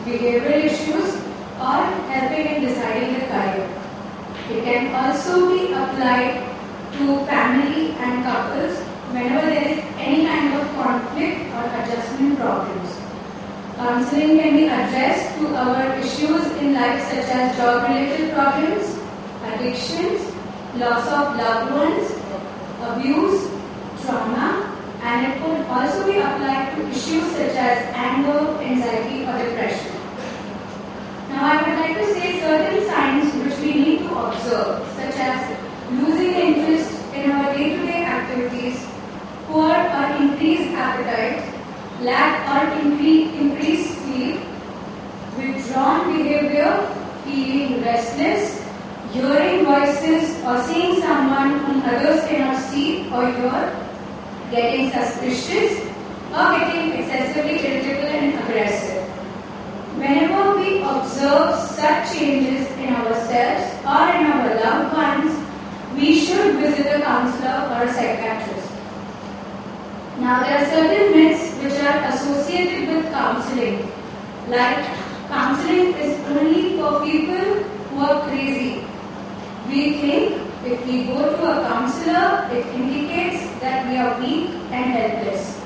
behavioral issues, or helping in deciding the career. It can also be applied to family and couples whenever there is any kind of conflict or adjustment problems. Counseling can be addressed to our issues in life such as job-related problems, addictions, loss of loved ones, abuse, trauma, and it could also be applied to issues such as anger, anxiety, or depression. Now, I would like to say certain signs which we need to observe, such as losing interest in our day-to-day activities, poor or increased appetite, lack or increased sleep, withdrawn behavior, feeling restless, hearing voices or seeing someone whom others cannot see or hear, getting suspicious, or getting excessively irritable and aggressive. Whenever we observe such changes in ourselves or in our loved ones, we should visit a counselor or a psychiatrist. Now, there are certain myths which are associated with counseling, like counseling is only for people who are crazy. We think if we go to a counselor, it indicates that we are weak and helpless.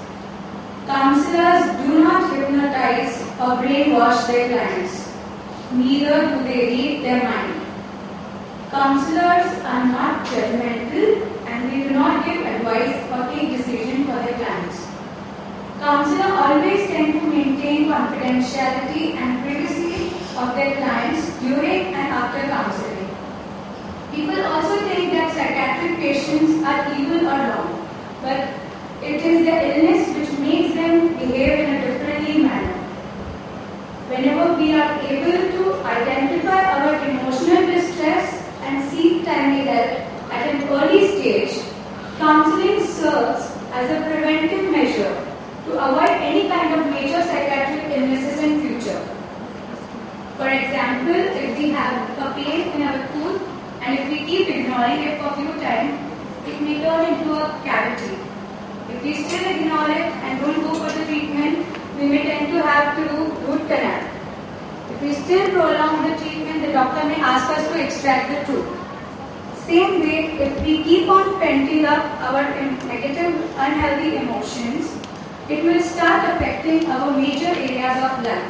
Counselors do not hypnotize or brainwash their clients. Neither do they read their mind. Counselors are not judgmental and they do not give advice or take decision for their clients. Counselors always tend to maintain confidentiality and privacy of their clients during and after counseling. People also think that psychiatric patients are evil or wrong, but it is the illness which makes them behave in a differently manner. Whenever we are able to identify our emotional distress and seek timely help at an early stage, counseling serves as a preventive measure to avoid any kind of major psychiatric illnesses in future. For example, if we have a pain in our tooth and if we keep ignoring it for a few times, it may turn into a cavity. If we still ignore it and don't go for the treatment, we may tend to have to do root canal. If we still prolong the treatment, the doctor may ask us to extract the tooth. Same way, if we keep on penting up our negative, unhealthy emotions, it will start affecting our major areas of life,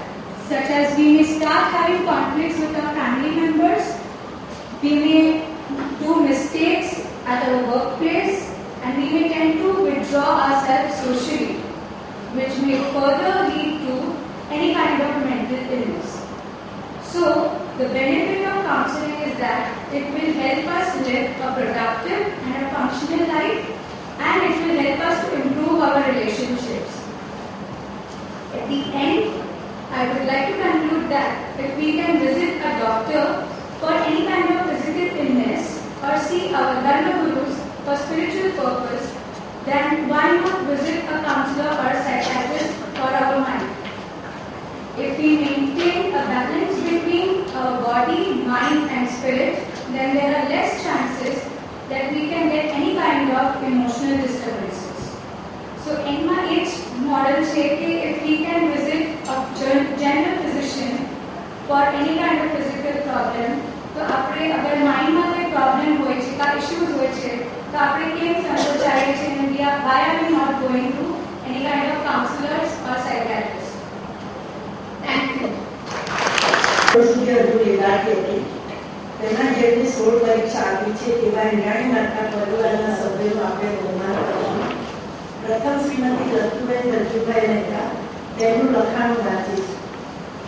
such as we may start having conflicts with our family members, we may do mistakes at our workplace, and we may tend to withdraw ourselves socially, which may further lead to any kind of mental illness. So, the benefit of counseling is that it will help us live a productive and a functional life, and it will help us to improve our relationships. At the end, I would like to conclude that if we can visit a doctor for any kind of physical illness or see our Dharma Gurus for spiritual purpose, then why not visit a counselor or a psychiatrist for our mind? If we maintain a balance between our body, mind and spirit, then there are less chances that we can get any kind of emotional disturbances. So NMH model says if we can visit a general physician for any kind of physical problem, તો આપણે અગર માઇન્ડમાં કોઈ problem હોય છે કા issues હોય છે તો આપણે કેમ સમજાવીએ છીએ and why are we not going to any kind of counselors or psychiatrists? Thank you. તેના જેટલી 16 પરીક્ષા આપી છે તેવા 99 માર્કના પરિવારના સભ્યોનું આપણે બહુમાન કરીશું. પ્રથમ શ્રીમતી રતુબેન રતુભાઈ મહેતા તેમનું લખાણ વાંચીશ.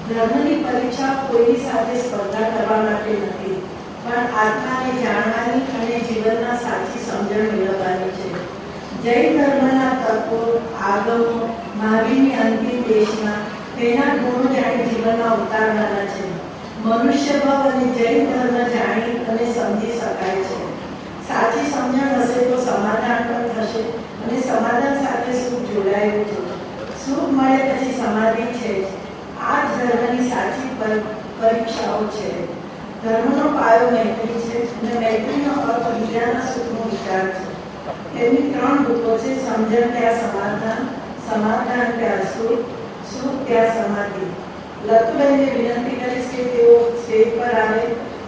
ધર્મની પરીક્ષા કોઈની સાથે સ્પર્ધા કરવા માટે નથી, પણ આત્માને જાણવાની અને જીવનના સાચી સમજણ મેળવવાની છે. જૈન ધર્મના તત્વો, આગમો, મહાવીરની અંતિમ દેશમાં તેના ગુણો જાણી જીવનમાં ઉતારવાના છે. મનુષ્ય ભાવ અને જૈન ધર્મ જાણી અને સમજી શકાય છે. સાચી સમજણ હશે તો સમાધાન પણ થશે અને સમાધાન સાથે સુખ જોડાયેલું છે. સુખ મળે પછી સમાધિ છે. આ જ ધર્મની સાચી પરીક્ષાઓ છે. ધર્મનો પાયો મૈત્રી છે અને મૈત્રીનો અર્થ બીજાના સુખનો વિચાર છે. એની 3 રૂપો છે: સમજણ ત્યાં સમાધાન, સમાધાન ત્યાં સુખ, સુખ ત્યાં સમાધિ. લતુબેનને વિનંતી કરીશ કે તેઓ સ્ટેજ પર આવે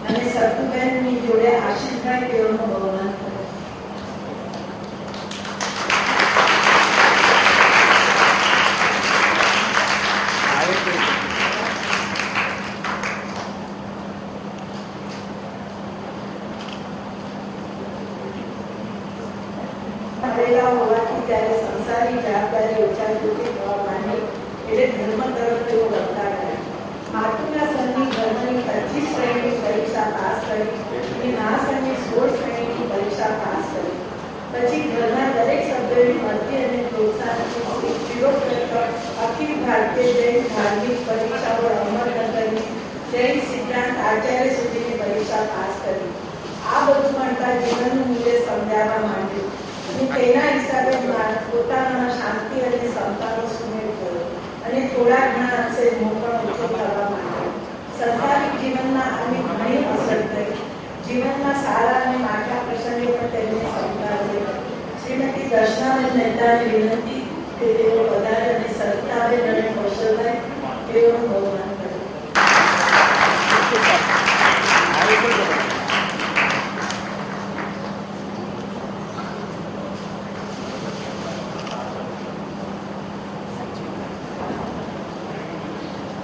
અને સતુબેનની જોડે આશીષભાઈ તેઓનું બહુમાન કરે. ભરેલા હોવાથી ત્યારે સંસારી જવાબદારી ઓછાથી થવા માંડી એટલે ધર્મ તરફ તેઓ વધતા ગયા. માતુના સનની ધર્મની 25 શ્રેણીની પરીક્ષા પાસ કરી અને મહાસનની 16 શ્રેણીની પરીક્ષા પાસ કરી. પછી ઘરના દરેક સભ્યોની મરજી અને પ્રોત્સાહનથી અખિલ ભારતીય જૈન ધાર્મિક પરીક્ષાઓ અમલ કરી જૈન સિદ્ધાંત આચાર્ય સુધીની પરીક્ષા પાસ કરી. આ બધું ભણતા જીવનનું મૂલ્ય સમજાવવા માંડ્યું. તેના હિસાબે પોતાનામાં શાંતિ અને ક્ષમતાનો સુમેળ થયો અને થોડા ઘણા અંશે મોહ પણ ઓછો થવા માંડ્યો. સંસારિક જીવનમાં આની ઘણી અસર થઈ. જીવનમાં સારા અને માઠા પ્રસંગે પણ તેમને સમજાવે. શ્રીમતી દર્શનાબેન મહેતાને વિનંતી કે તેઓ વધારે અને સરિતાબેન અને કૌશલભાઈ તેઓનું બહુમાન કરે.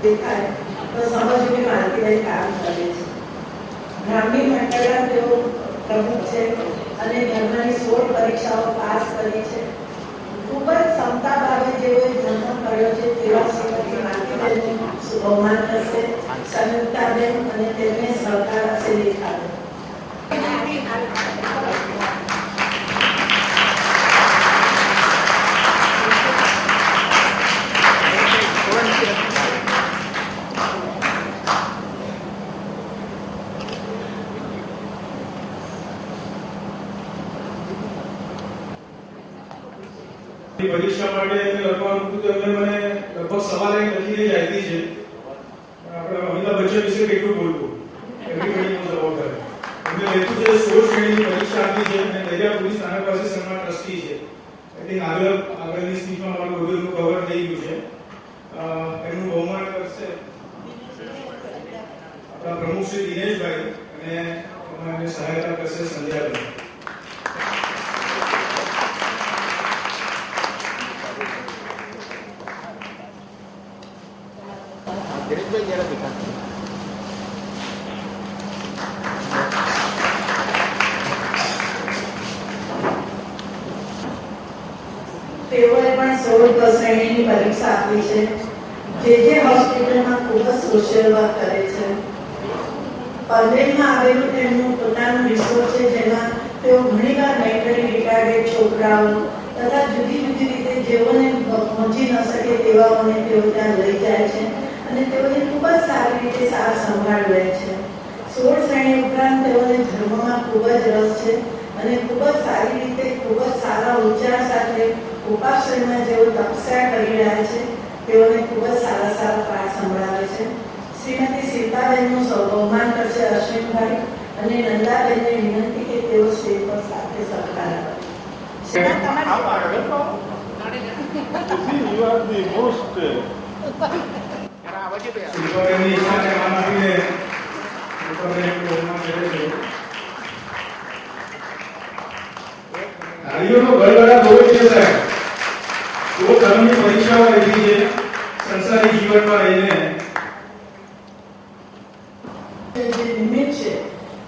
દેખાય તો સમજવું કે માલતીભાઈ કામ કરે છે. બ્રાહ્મી મંડળના તેઓ પ્રમુખ છે અને ધર્મની 16 પરીક્ષાઓ પાસ કરી છે. ખૂબ જ ક્ષમતા ભાવે જેઓએ ધર્મ કર્યો છે તેવા શ્રીમતી માલતીબેનનું બહુમાન કરશે સંયુક્તાબેન અને તેમને સહકાર આપશે દેખાડે. પરીક્ષા માટે લખવાનું હતું તો એમને મને લગભગ સવાલ લખીને જ આપી છે. આપણે અમિતાભ બચ્ચન વિશે કેટલું બોલવું એવરીબડીનો જવાબ કરે. એમને લખ્યું છે 16 શ્રેણીની પરીક્ષા આપી છે અને દરિયા પોલીસ થાણા પાસે સન્માન ટ્રસ્ટી છે. એટલે આગળની સ્પીચમાં મારું બધું કવર થઈ ગયું છે. એમનું બહુમાન કરશે આપણા પ્રમુખ શ્રી દિનેશભાઈ અને એમને સહાયતા કરશે સંધ્યાબેન. તેઓએ પણ 16 શ્રેણીની પરીક્ષા આપી છે. જે હોસ્પિટલમાં ખૂબ જ સોશિયલ વર્ક કરે છે. પંદરમાં આવેલું તેમનું પોતાનું રિસોર્ટ છે જેમાં તેઓ ઘણીવાર મેન્ટલી રિટાર્ડેડ છોકરાઓ તથા જુદી જુદી રીતે જેઓને પહોંચી ન શકે તેવાઓને તેઓ ત્યાં લઈ જાય છે અને તેઓને ખૂબ જ સારી રીતે સાર સંભાળ લે છે. 16 શ્રેણી ઉપરાંત તેઓને ધર્મમાં ખૂબ જ રસ છે અને ખૂબ જ સારી રીતે ખૂબ જ સારા ઉચ્ચાર સાથે ઉપાશ્રયમાં જેઓ તપસ્યા કરી રહ્યા છે તેઓને ખૂબ જ સારા સારા પાઠ સંભળાવે છે. શ્રીમતી સીતાબેનનું બહુમાન કરશે અશ્વિનભાઈ અને નંદાબેનને વિનંતી કે તેઓ સ્ટેજ પર સાથે સહકાર આપે. પરીક્ષાઓ લીધી છે સંસારી જીવનમાં રહીને. જે નિમિત્ત છે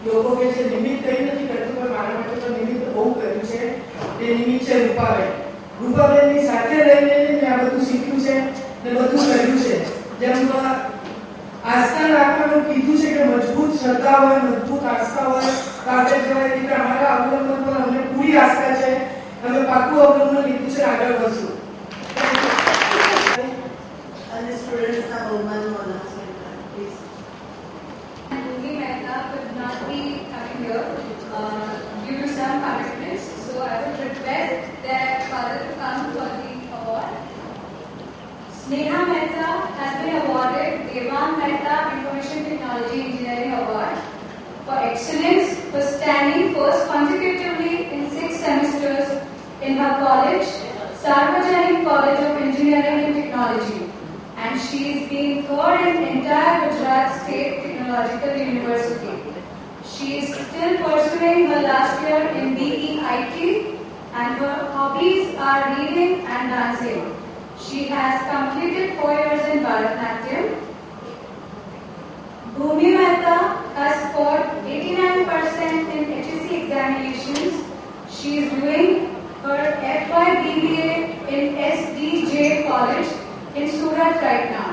લોકો કે જે નિમિત્ત કઈ નથી કરતું પણ મારા માટે તો નિમિત્ત બહુ કર્યું છે. તે નિમિત્ત છે રૂપાબેન. રૂપાબેનની સાથે રહીને મેં આ બધું શીખ્યું છે ને બધું કર્યું છે. જેમ આસ્થા રાખવાનું કીધું છે કે મજબૂત શ્રદ્ધા હોય મજબૂત આસ્થા હોય તો આપણે કહેવાય કે અમારા અવલંબન પર અમને પૂરી આસ્થા છે. અમે પાકું અવલંબન લીધું છે આગળ વધશું. અને સ્ટુડન્ટ્સના બહુમાનનું announcement please. Ruby Mehta could not be coming here due to some commitments, so I would request their father to come for the award. Sneha Mehta has been awarded Devang Mehta Information Technology Engineering Award for excellence for standing first consecutively in 6 semesters in her college, Sarvajanik College of Engineering and Technology, and and she is being third in entire Gujarat State Technological University. She is still pursuing her last year in BEIT, and her hobbies are reading and dancing. She has completed 4 years in Bharatanatyam. Bhumi Mehta has scored 89% in HSC examinations. She is doing her FY BBA in SDJ College in Surat right now.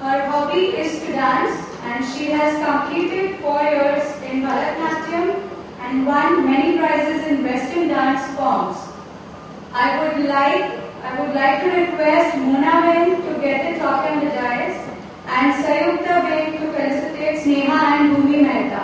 Her hobby is to dance, and she has completed 4 years in Bharatanatyam and won many prizes in Western dance forms. I would like to request Mona Ben to get the trophy on the dais and Sayukta Ben to felicitate Sneha and Bhumi Mehta.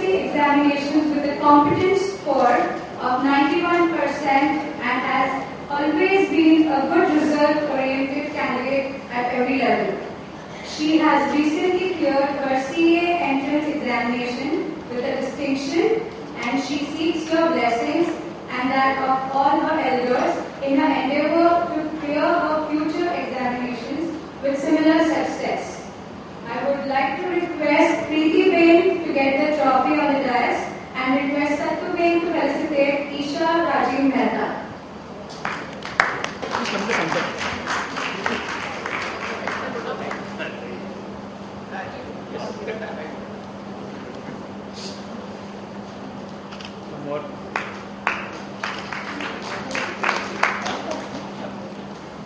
Examinations with a competence score of 91% and has always been a good result-oriented candidate at every level. She has recently cleared her CA entrance examination with a distinction, and she seeks your blessings and that of all her elders in her endeavor to clear her future examinations with similar success. I would like to request Preeti Ben to get the trophy on the dais and request Sattu Ben to felicitate Isha Rajiv Mehta.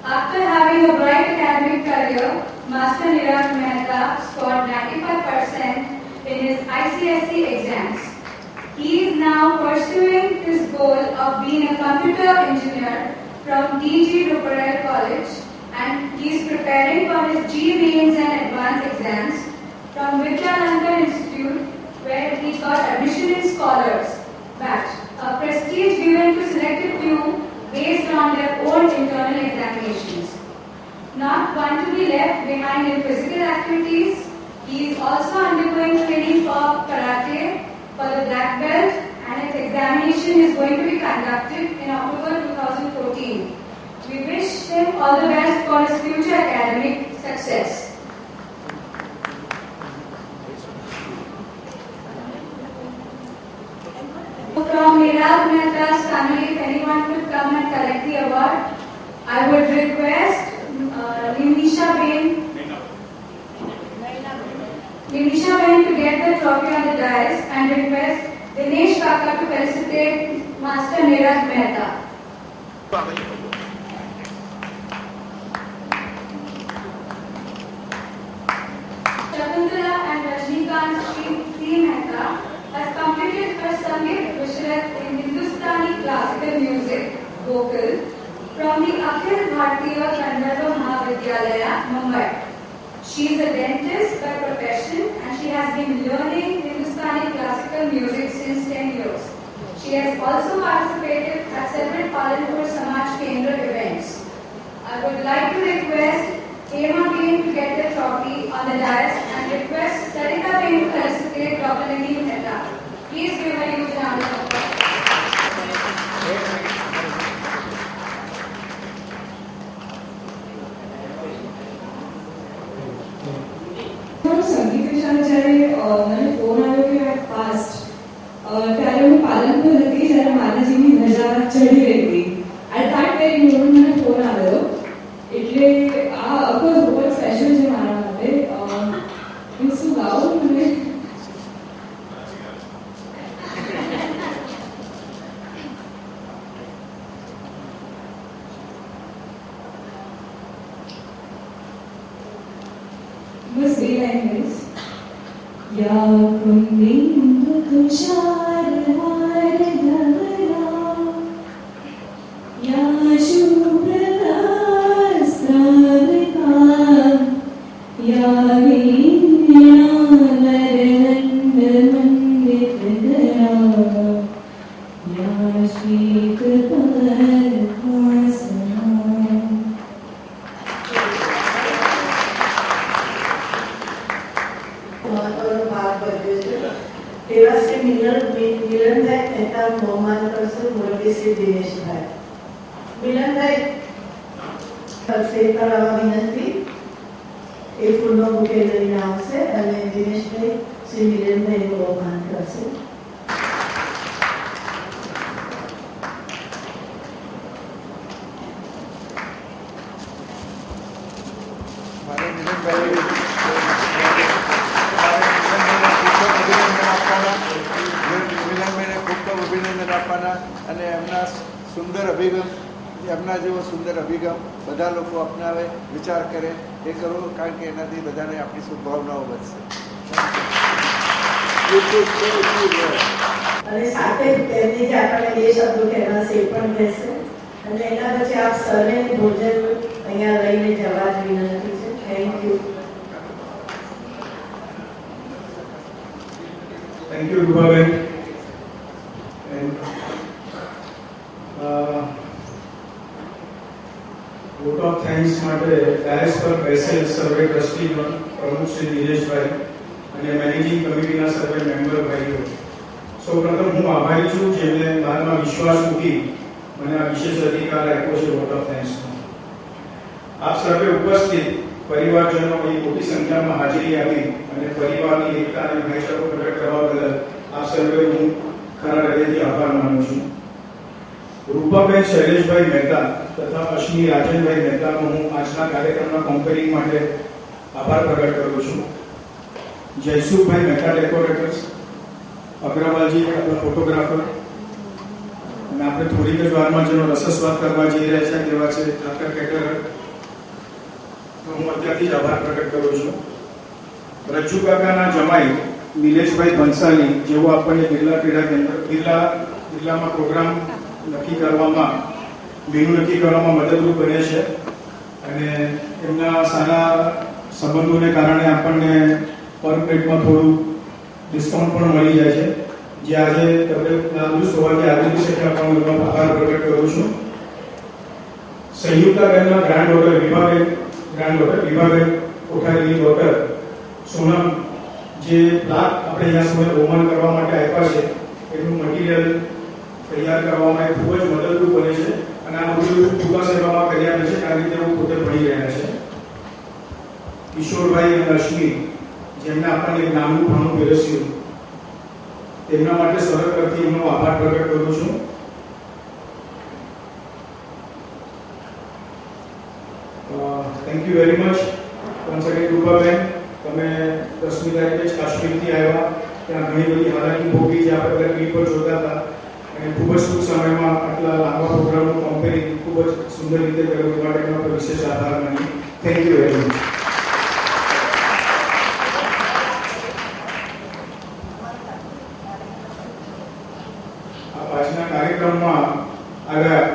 After having a bright academic career, Master Niraj Mehta scored 95% in his ICSE exams. He is now pursuing his goal of being a computer engineer from DG Ruparel College, and he is preparing for his G mains and advanced exams from Vidyananda Institute, where he got admission in Scholars Batch, a prestige given to selected few based on their own internal examinations. Not one to be left behind in physical activities, he is also undergoing training for karate for the black belt, and its examination is going to be conducted in October 2014. We wish him all the best for his future academic success. From Niraj Mehta's family, if anyone could come and collect the award, I would request Nimisha Ben to get the trophy on the dais and request Dinesh Kaka to felicitate Master Niraj Mehta. Shakuntala and Rajnikant Sri Mehta has completed her Sangeet Visharat in Hindustani classical music vocal from the Akhil Bhartiya Gandharva Mahavidyalaya, Mumbai. She is a dentist by profession, and she has been learning Hindustani classical music since 10 years. She has also participated at several Palanpur Samaj Kendra events. I would like to request Hema Ben to get the trophy on the dais and request Sarita Ben to felicitate Dr. Naveen Mehta. Please give her a huge round of applause. સંગીત વિશાળે જ્યારે મને phone આવ્યો કે આઈ past ત્યારે હું પાલનપુર હતી જ્યારે માતાજીની ધજા ચડી રહી હતી એટ ધેટ વેરી મોમેન્ટ મને ફોન આવ્યો એટલે આ અફકોર્સ બહુ જ સ્પેશિયલ છે મારા માટે હું શું ગાઉં મને बस ये लाइन है या कुंदिंदु तुषार हार धवला या शुभ्रवस्त्रावृता या वीणावरदण्डमण्डितधरा या श्वेतपद्मासना. મહત્વનો ભાગ ભજવ્યો છે તેવા શ્રી મિલનભાઈ મહેતા બહુમાન કરશે મોરબી શ્રી દિનેશભાઈ. મિલનભાઈ કરશે કરાવવા વિનંતી. એ ફૂલનો બુકે લઈને આવશે અને દિનેશભાઈ શ્રી મિલનભાઈનું બહુમાન કરશે. અભિનંદન આપવાના અને એમના સુંદર અભિગમ, એમના જેવો સુંદર અભિગમ બધા લોકો અપનાવે, વિચાર કરે એ કરવો, કારણ કે એનાથી બધાને આપણી સદભાવનાઓ વધશે. અને સાથે તેમની જે આપણને બે શબ્દો કહેવા છે એ પણ કહેશે અને એના પછી આપ સર્વે ભોજન અહીંયા લઈને જવા જ વિનંતી છે. Thank you. Thank you Rupaben. Vote of thanks માટે ડાયસ પર બેસેલ સર્વે ટ્રસ્ટી પ્રમુખ શ્રી દિનેશભાઈ અને મેનેજિંગ કમિટીના સર્વે મેમ્બર ભાઈઓ, સૌપ્રથમ હું આભારી છું જેમણે મારામાં વિશ્વાસ મૂકી મને આ વિશેષ અધિકાર આપ્યો છે વોટ ઓફ થેન્ક્સનો. આપ સર્વે ઉપસ્થિત પરિવારજનો અહીં મોટી સંખ્યામાં હાજરી આપી અને પરિવારની એકતા અને ભાઈચારો પ્રગટ કરવા બદલ આપ સર્વે હું ખરા હૃદયથી આભાર માનું છું. રૂપાબેન શૈલેષભાઈ મહેતા તથા અશ્વિની રાજનભાઈ મહેતાનો હું આજના કાર્યક્રમના કોમ્પેરિંગ માટે આભાર પ્રગટ કરું છું. જયસુખભાઈ મહેતા ડેકોરેટર્સ, અગ્રવાલજી આપણા ફોટોગ્રાફર અને આપણે થોડીક જ વારમાં જેનો રસસ્વાદ કરવા જઈ રહ્યા છે તેવા છે ઠાકર કેટરર, તો હું અત્યારથી જ આભાર પ્રગટ કરું છું. રજ્જુ કાકાના જમાઈ નિલેશભાઈ ભંસાલી જેઓ આપણને બિરલા ક્રીડા કેન્દ્ર બિરલામાં પ્રોગ્રામ નક્કી કરવામાં મેનુ નક્કી કરવામાં મદદરૂપ બને છે અને એમના સારા સંબંધોને કારણે આપણને પર પ્લેટમાં થોડું ડિસ્કાઉન્ટ પણ મળી જાય છે, જે આજે તબિયત નાદુરસ્ત હોવાથી આવી શકે પણ એનો આભાર પ્રગટ કરું છું. સંયુક્તાબેનના ગ્રાન્ડ ડોટર વિભાબેન કોઠારીની ડોટર સોનમ, જે પ્લાક આપણે અહીંયા સમય બહુમાન કરવા માટે આપ્યા છે એનું મટીરિયલ તૈયાર કરવામાં એ ખૂબ જ મદદરૂપ બને છે અને આ બધું ટૂંકા સમયમાં કરી આપે છે. આ રીતે હું પોતે ભણી રહ્યા છે. કિશોરભાઈ અને અશ્વિની જેમને આપણને એક નાનું ભાણું પીરસ્યું, તેમના માટે સરળ કરતી એમનો આભાર પ્રગટ કરું છું. Thank you very much once again Rupaben. તમે 10મી તારીખે જ કાશ્મીરથી આવ્યા, ત્યાં ઘણી બધી હાલાકી ભોગવી જે આપણે બધા ક્લિપ પર જોતા હતા અને ખૂબ જ ટૂંક સમયમાં આટલા લાંબા પ્રોગ્રામનું કોમ્પેરિંગ ખૂબ જ સુંદર રીતે કર્યું એ માટે એનો વિશેષ આભાર માની. Thank you very much. આજના કાર્યક્રમમાં આવ્યા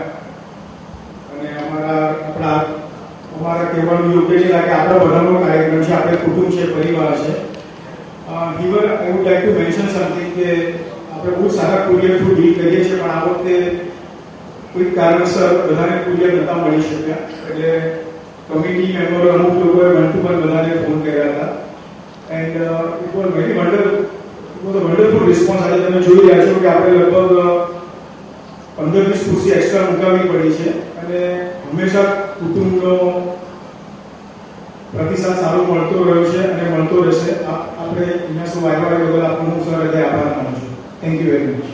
અને અમારા કહેવાનું યોગ્ય છે કે આપણા બધાનો કાર્યક્રમ છે, આપણે કુટુંબ છે, પરિવાર છે. However I would like to mention something કે આપણે બહુ સારા કુરિયર થ્રુ ડીલ કરીએ છીએ પણ આ વખતે કોઈક કારણસર બધાને કુરિયર નહોતા મળી શક્યા, એટલે કમિટી મેમ્બરો અમુક લોકોએ વન ટુ વન બધાને ફોન કર્યા હતા and it was very wonderful response. આજે તમે જોઈ રહ્યા છો કે આપણે લગભગ 15-20 ખુરશી એક્સ્ટ્રા મુકાવવી પડી છે અને હંમેશા કુટુંબનો પ્રતિસાદ સારો મળતો રહ્યો છે અને મળતો રહેશે. આપણે અહીંયા શું વાયવા બદલ આપનો હું સર હૃદય આભાર માનું છું. Thank you very much.